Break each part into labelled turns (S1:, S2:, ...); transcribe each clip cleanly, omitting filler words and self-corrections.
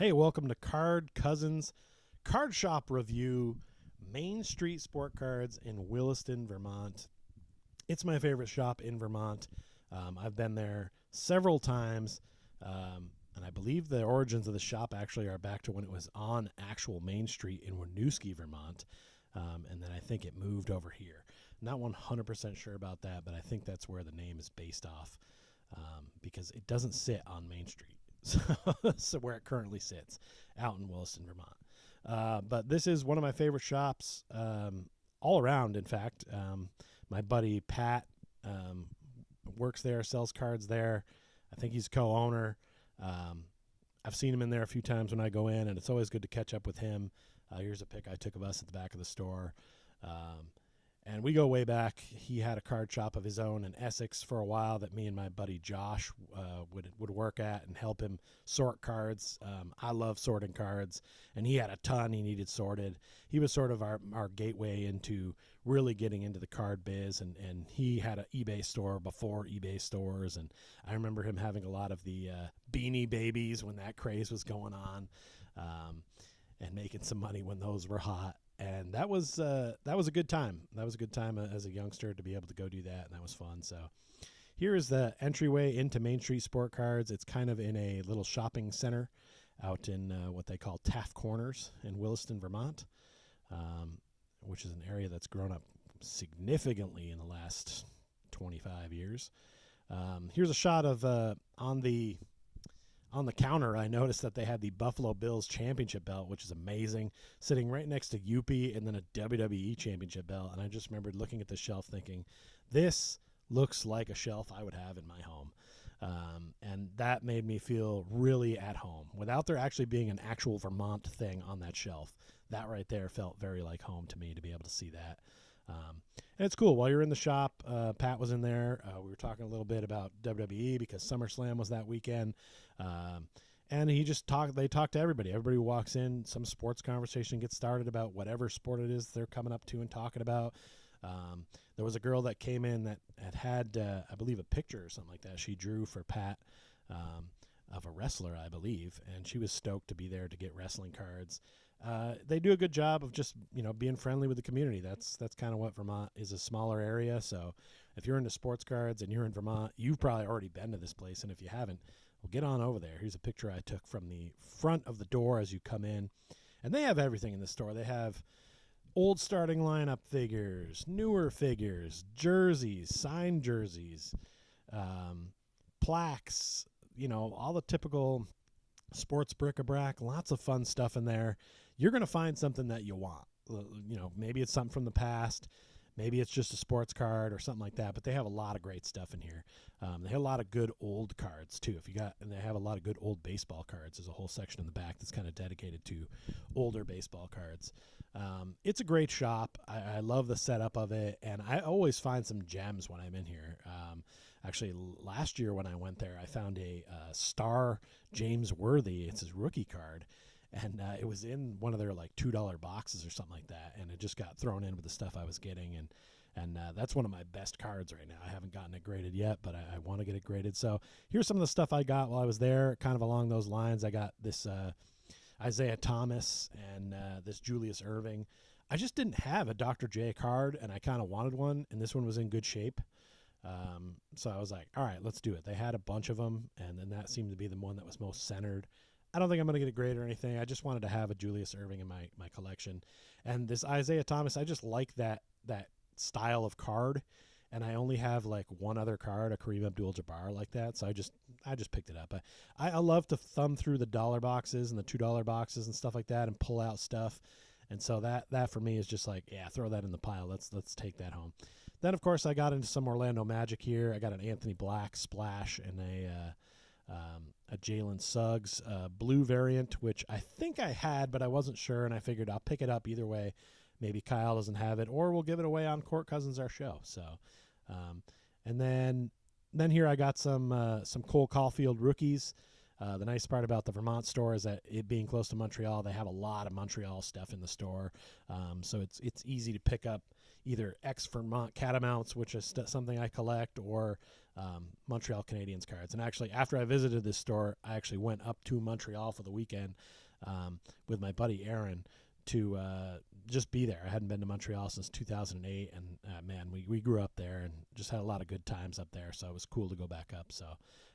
S1: Hey, welcome to Card Cousins Card Shop Review, Main Street Sport Cards in Williston, Vermont. It's my favorite shop in Vermont. I've been there several times, and I believe the origins of the shop actually are back to when it was on actual Main Street in Winooski, Vermont, and then I think it moved over here. Not 100% sure about that, but I think that's where the name is based off, because it doesn't sit on Main Street. So where it currently sits, out in Williston, Vermont. But this is one of my favorite shops all around, in fact. My buddy Pat works there, sells cards there. I think he's co-owner. I've seen him in there a few times when I go in, and it's always good to catch up with him. Here's a pic I took of us at the back of the store. And we go way back. He had a card shop of his own in Essex for a while that me and my buddy Josh would work at and help him sort cards. I love sorting cards, and he had a ton he needed sorted. He was sort of our gateway into really getting into the card biz, and he had an eBay store before eBay stores, and I remember him having a lot of the Beanie Babies when that craze was going on, and making some money when those were hot. And that was a good time. That was a good time as a youngster to be able to go do that, and that was fun. So here is the entryway into Main Street Sport Cards. It's kind of in a little shopping center out in what they call Taft Corners in Williston, Vermont, which is an area that's grown up significantly in the last 25 years. Here's a shot of on the counter, I noticed that they had the Buffalo Bills championship belt, which is amazing, sitting right next to Yuppie and then a WWE championship belt. And I just remembered looking at the shelf thinking, this looks like a shelf I would have in my home. And that made me feel really at home. Without there actually being an actual Vermont thing on that shelf, that right there felt very like home to me to be able to see that. And it's cool. While you're in the shop, Pat was in there. We were talking a little bit about WWE because SummerSlam was that weekend. And he just they talk to everybody. Everybody who walks in, some sports conversation gets started about whatever sport it is they're coming up to and talking about. There was a girl that came in that had I believe, a picture or something like that she drew for Pat of a wrestler, I believe, and she was stoked to be there to get wrestling cards. They do a good job of just, being friendly with the community. That's kind of what Vermont is, a smaller area. So if you're into sports cards and you're in Vermont, you've probably already been to this place. And if you haven't, well, get on over there. Here's a picture I took from the front of the door as you come in. And they have everything in the store. They have old starting lineup figures, newer figures, jerseys, signed jerseys, plaques, all the typical sports bric-a-brac, lots of fun stuff in there. You're going to find something that you want. Maybe it's something from the past. Maybe it's just a sports card or something like that, but they have a lot of great stuff in here. They have a lot of good old cards too. And they have a lot of good old baseball cards. There's a whole section in the back that's kind of dedicated to older baseball cards. It's a great shop. I love the setup of it, and I always find some gems when I'm in here. Actually, last year when I went there, I found a star James Worthy. It's his rookie card. And it was in one of their like $2 boxes or something like that, and it just got thrown in with the stuff I was getting, and that's one of my best cards right now. I haven't gotten it graded yet, but I want to get it graded. So here's some of the stuff I got while I was there, kind of along those lines. I got this Isaiah Thomas and this Julius Erving. I just didn't have a Dr. J card, and I kind of wanted one, and this one was in good shape. So I was like, all right, let's do it. They had a bunch of them, and then that seemed to be the one that was most centered. I don't think I'm going to get a grade or anything. I just wanted to have a Julius Erving in my collection. And this Isaiah Thomas, I just like that style of card. And I only have like one other card, a Kareem Abdul-Jabbar like that. So I just picked it up. I love to thumb through the $1 boxes and the $2 boxes and stuff like that and pull out stuff. And so that for me is just like, yeah, throw that in the pile. Let's take that home. Then, of course, I got into some Orlando Magic here. I got an Anthony Black splash and a Jalen Suggs blue variant, which I think I had, but I wasn't sure, and I figured I'll pick it up either way. Maybe Kyle doesn't have it, or we'll give it away on Court Cousins, our show. So, and then here I got some Cole Caulfield rookies. The nice part about the Vermont store is that it being close to Montreal, they have a lot of Montreal stuff in the store. So it's easy to pick up either ex-Vermont Catamounts, which is something I collect, or Montreal Canadiens cards. And actually, after I visited this store, I actually went up to Montreal for the weekend with my buddy Aaron to just be there. I hadn't been to Montreal since 2008, and man, we grew up there and just had a lot of good times up there, so it was cool to go back up. So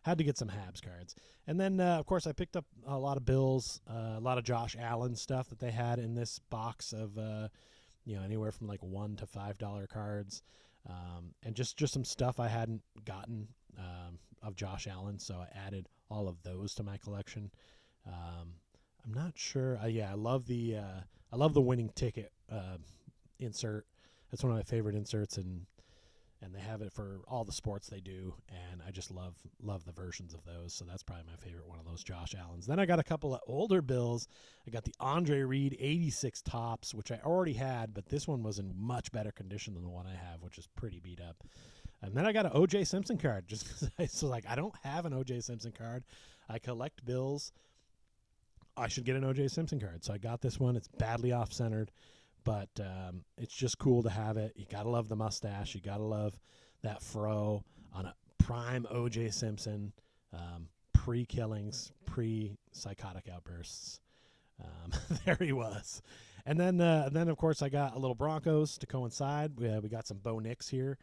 S1: had to get some Habs cards. And then, of course, I picked up a lot of Bills, a lot of Josh Allen stuff that they had in this box of, anywhere from like $1 to $5 cards, and just some stuff I hadn't gotten of Josh Allen, so I added all of those to my collection. I'm not sure. I love the winning ticket insert. That's one of my favorite inserts, and they have it for all the sports they do, and I just love the versions of those. So that's probably my favorite one of those Josh Allens. Then I got a couple of older Bills. I got the Andre Reed 86 Topps, which I already had, but this one was in much better condition than the one I have, which is pretty beat up. And then I got an O.J. Simpson card, just because I don't have an O.J. Simpson card. I collect Bills. I should get an O.J. Simpson card. So I got this one. It's badly off-centered, but it's just cool to have it. You got to love the mustache. You got to love that fro on a prime O.J. Simpson, pre-killings, pre-psychotic outbursts. There he was. And then, of course, I got a little Broncos to coincide. We got some Bo Nix here.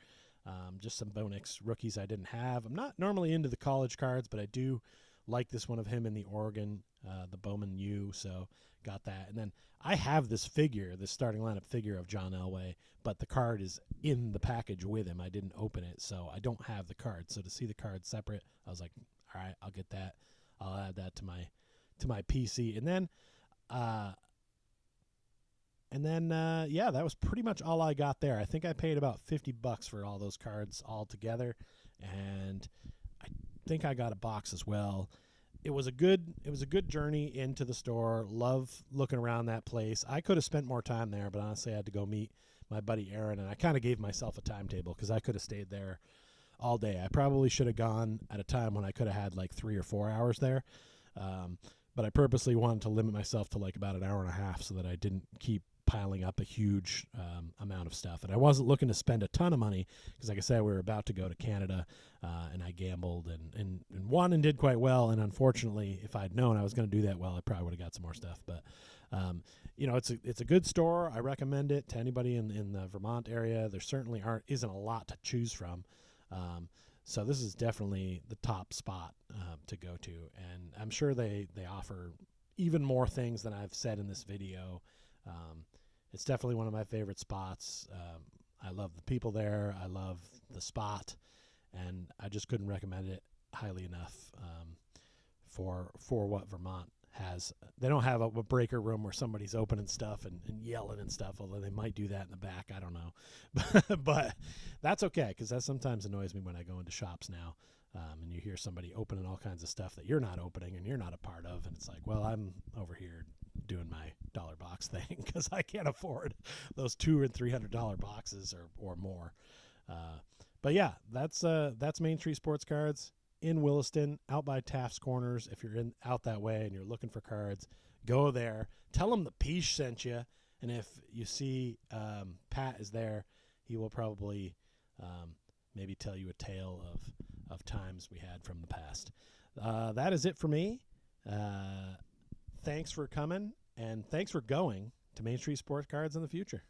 S1: Just some Bo Nix rookies I didn't have. I'm not normally into the college cards, but I do like this one of him in the Oregon, the Bowman U, so got that. And then I have this figure, this starting lineup figure of John Elway, but the card is in the package with him. I didn't open it, so I don't have the card. So to see the card separate, I was like, all right, I'll get that. I'll add that to my PC. And then that was pretty much all I got there. I think I paid about $50 for all those cards all together, and I think I got a box as well. It was a good journey into the store. Love looking around that place. I could have spent more time there, but honestly, I had to go meet my buddy Aaron, and I kind of gave myself a timetable because I could have stayed there all day. I probably should have gone at a time when I could have had like 3 or 4 hours there, but I purposely wanted to limit myself to like about an hour and a half so that I didn't keep piling up a huge amount of stuff. And I wasn't looking to spend a ton of money because, like I said, we were about to go to Canada, and I gambled and won and did quite well. And unfortunately, if I'd known I was going to do that well, I probably would have got some more stuff. But it's a good store. I recommend it to anybody in the Vermont area. There certainly isn't a lot to choose from. So this is definitely the top spot to go to, and I'm sure they offer even more things than I've said in this video. It's definitely one of my favorite spots. I love the people there. I love the spot, and I just couldn't recommend it highly enough for what Vermont has. They don't have a breaker room where somebody's opening stuff and yelling and stuff, although they might do that in the back. I don't know. But that's okay, because that sometimes annoys me when I go into shops now, and you hear somebody opening all kinds of stuff that you're not opening and you're not a part of, and it's like, well, I'm over here doing my dollar box thing because I can't afford those $200 and $300 boxes or more. But yeah, that's Main Street Sports Cards in Williston, out by Taft's Corners. If you're out that way and you're looking for cards, go there. Tell them the Pich sent you, and if you see Pat is there, he will probably maybe tell you a tale of times we had from the past. That is it for me. Thanks for coming, and thanks for going to Main Street Sports Cards in the future.